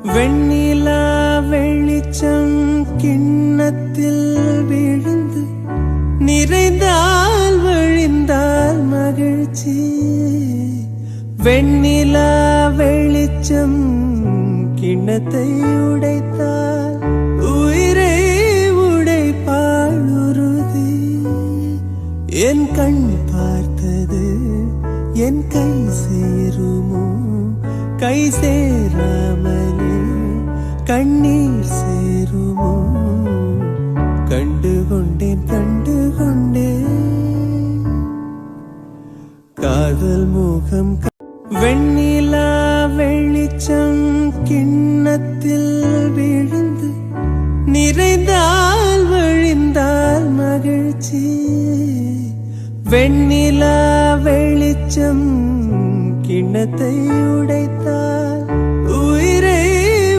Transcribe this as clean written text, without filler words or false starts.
வெண்ணிலா வெளிச்சம் கிண்ணத்தில் விழுந்து நிறைந்தால் வழிந்தால் மகிழ்ச்சி. வெண்ணிலா வெளிச்சம் கிண்ணத்தை உடைத்தால் உயிரை உடைப்பாள் உறுதி. என் கண் பார்த்தது என் கை சேருமோ? கை சேராமலே கண்ணீர் சேருமோ? கண்டுகொண்டேன் காதல் முகம். வெண்ணிலா வெளிச்சம் கிண்ணத்தில் விழுந்து நிறைந்தால் வழிந்தால் மகிழ்ச்சி. வெண்ணிலா வெளிச்சம் கிண்ணத்தை உடைத்தால்